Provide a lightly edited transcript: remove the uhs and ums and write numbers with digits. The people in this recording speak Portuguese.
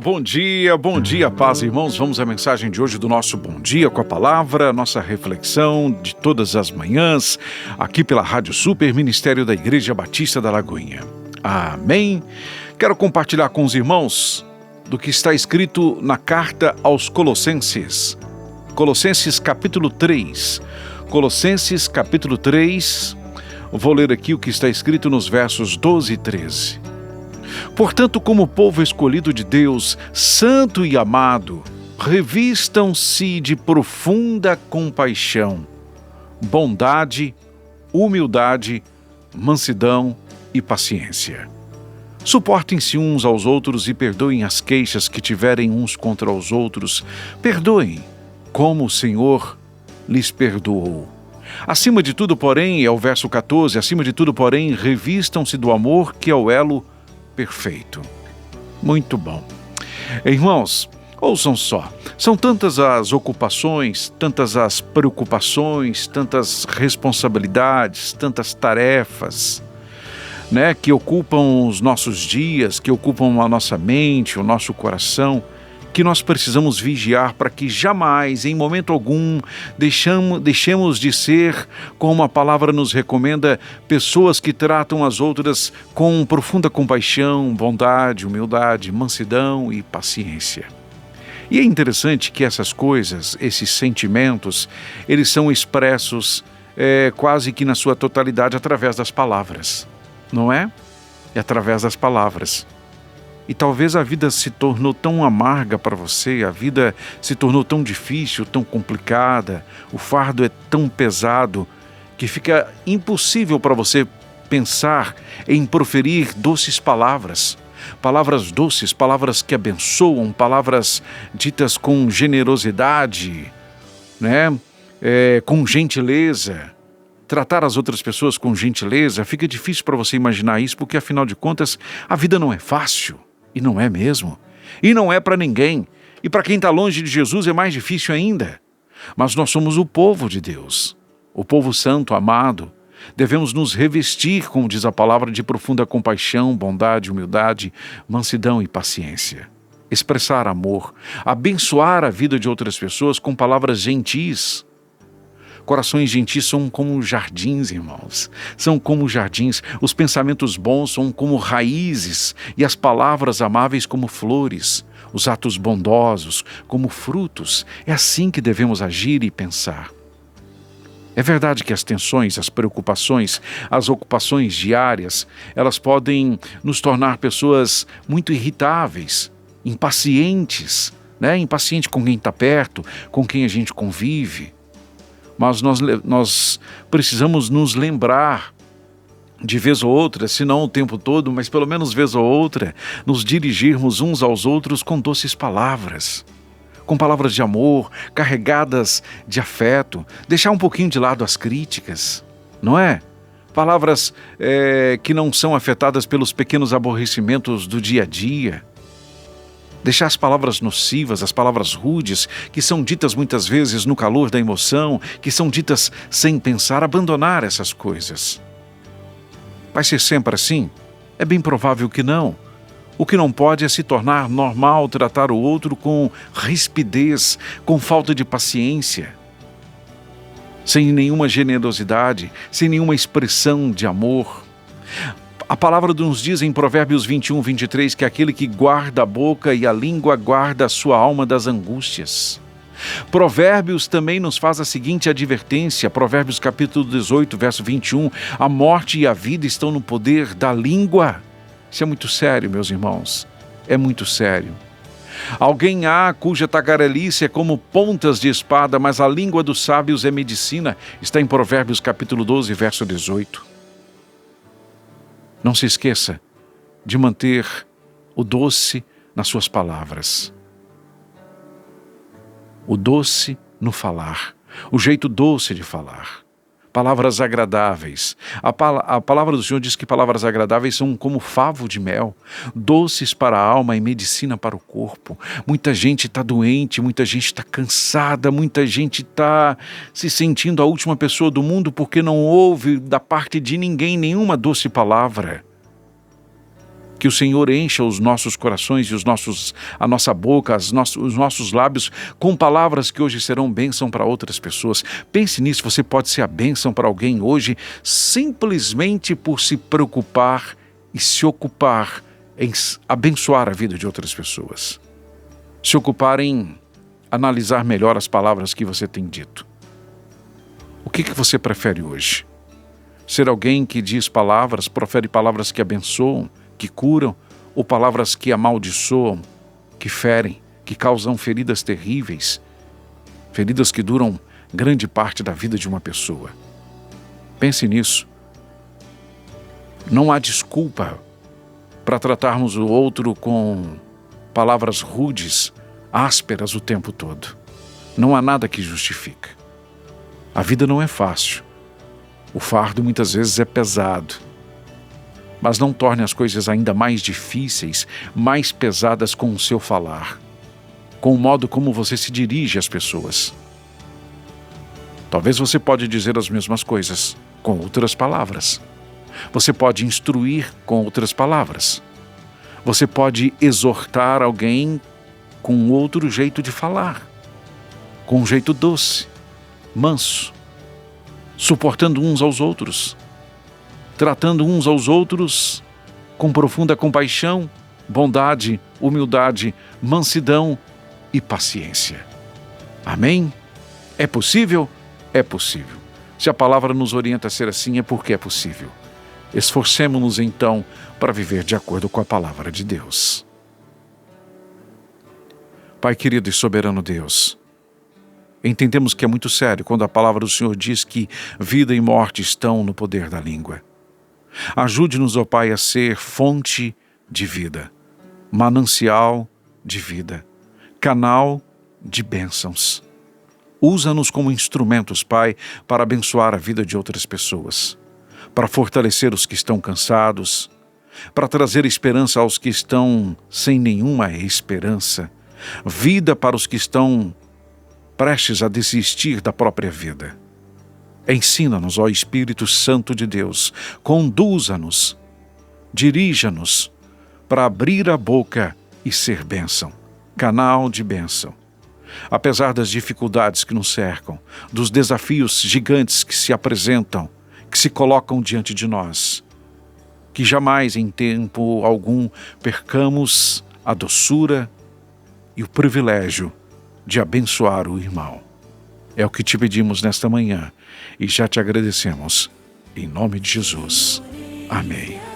Bom dia, paz, irmãos. Vamos à mensagem de hoje do nosso Bom Dia com a Palavra, nossa reflexão de todas as manhãs, aqui pela Rádio Super, Ministério da Igreja Batista da Lagoinha. Amém? Quero compartilhar com os irmãos do que está escrito na carta aos Colossenses. Colossenses capítulo 3. Colossenses capítulo 3, vou ler aqui o que está escrito nos versos 12 e 13. Portanto, como povo escolhido de Deus, santo e amado, revistam-se de profunda compaixão, bondade, humildade, mansidão e paciência. Suportem-se uns aos outros e perdoem as queixas que tiverem uns contra os outros. Perdoem, como o Senhor lhes perdoou. Acima de tudo, porém, é o verso 14, acima de tudo, porém, revistam-se do amor, que é o elo perfeito. Muito bom. Irmãos, ouçam só. São tantas as ocupações, tantas as preocupações, tantas responsabilidades, tantas tarefas, que ocupam os nossos dias, que ocupam a nossa mente, o nosso coração, que nós precisamos vigiar para que jamais, em momento algum, deixemos de ser, como a palavra nos recomenda, pessoas que tratam as outras com profunda compaixão, bondade, humildade, mansidão e paciência. E é interessante que essas coisas, esses sentimentos, eles são expressos quase que na sua totalidade através das palavras, não é? É através das palavras. E talvez a vida se tornou tão amarga para você, a vida se tornou tão difícil, tão complicada, o fardo é tão pesado, que fica impossível para você pensar em proferir doces palavras. Palavras doces, palavras que abençoam, palavras ditas com generosidade, com gentileza. Tratar as outras pessoas com gentileza, fica difícil para você imaginar isso, porque afinal de contas, a vida não é fácil. E não é mesmo. E não é para ninguém. E para quem está longe de Jesus é mais difícil ainda. Mas nós somos o povo de Deus, o povo santo, amado. Devemos nos revestir, como diz a palavra, de profunda compaixão, bondade, humildade, mansidão e paciência. Expressar amor, abençoar a vida de outras pessoas com palavras gentis. Corações gentis são como jardins, irmãos. São como jardins. Os pensamentos bons são como raízes e as palavras amáveis como flores. Os atos bondosos como frutos. É assim que devemos agir e pensar. É verdade que as tensões, as preocupações, as ocupações diárias, elas podem nos tornar pessoas muito irritáveis, impacientes, Impaciente com quem está perto, com quem a gente convive. Mas nós precisamos nos lembrar, de vez ou outra, se não o tempo todo, mas pelo menos vez ou outra, nos dirigirmos uns aos outros com doces palavras, com palavras de amor, carregadas de afeto, deixar um pouquinho de lado as críticas, não é? Palavras que não são afetadas pelos pequenos aborrecimentos do dia a dia. Deixar as palavras nocivas, as palavras rudes, que são ditas muitas vezes no calor da emoção, que são ditas sem pensar, abandonar essas coisas. Vai ser sempre assim? É bem provável que não. O que não pode é se tornar normal tratar o outro com rispidez, com falta de paciência, sem nenhuma generosidade, sem nenhuma expressão de amor. A palavra nos diz em Provérbios 21, 23, que aquele que guarda a boca e a língua guarda a sua alma das angústias. Provérbios também nos faz a seguinte advertência, Provérbios capítulo 18, verso 21, a morte e a vida estão no poder da língua. Isso é muito sério, meus irmãos, é muito sério. Alguém há cuja tagarelice é como pontas de espada, mas a língua dos sábios é medicina, está em Provérbios capítulo 12, verso 18. Não se esqueça de manter o doce nas suas palavras. O doce no falar, o jeito doce de falar. Palavras agradáveis. A palavra do Senhor diz que palavras agradáveis são como favo de mel, doces para a alma e medicina para o corpo. Muita gente está doente, muita gente está cansada, muita gente está se sentindo a última pessoa do mundo porque não ouve da parte de ninguém nenhuma doce palavra. Que o Senhor encha os nossos corações e a nossa boca, os nossos lábios com palavras que hoje serão bênção para outras pessoas. Pense nisso, você pode ser a bênção para alguém hoje simplesmente por se preocupar e se ocupar em abençoar a vida de outras pessoas. Se ocupar em analisar melhor as palavras que você tem dito. O que você prefere hoje? Ser alguém que diz palavras, profere palavras que abençoam, que curam, ou palavras que amaldiçoam, que ferem, que causam feridas terríveis, feridas que duram grande parte da vida de uma pessoa. Pense nisso. Não há desculpa para tratarmos o outro com palavras rudes, ásperas o tempo todo. Não há nada que justifique. A vida não é fácil. O fardo muitas vezes é pesado. Mas não torne as coisas ainda mais difíceis, mais pesadas com o seu falar, com o modo como você se dirige às pessoas. Talvez você pode dizer as mesmas coisas com outras palavras. Você pode instruir com outras palavras. Você pode exortar alguém com outro jeito de falar, com um jeito doce, manso, suportando uns aos outros, tratando uns aos outros com profunda compaixão, bondade, humildade, mansidão e paciência. Amém? É possível? É possível. Se a palavra nos orienta a ser assim, é porque é possível. Esforcemo-nos então para viver de acordo com a palavra de Deus. Pai querido e soberano Deus, entendemos que é muito sério quando a palavra do Senhor diz que vida e morte estão no poder da língua. Ajude-nos, ó Pai, a ser fonte de vida, manancial de vida, canal de bênçãos. Usa-nos como instrumentos, Pai, para abençoar a vida de outras pessoas, para fortalecer os que estão cansados, para trazer esperança aos que estão sem nenhuma esperança, vida para os que estão prestes a desistir da própria vida. Ensina-nos, ó Espírito Santo de Deus, conduza-nos, dirija-nos para abrir a boca e ser bênção, canal de bênção. Apesar das dificuldades que nos cercam, dos desafios gigantes que se apresentam, que se colocam diante de nós, que jamais em tempo algum percamos a doçura e o privilégio de abençoar o irmão. É o que te pedimos nesta manhã e já te agradecemos. Em nome de Jesus. Amém.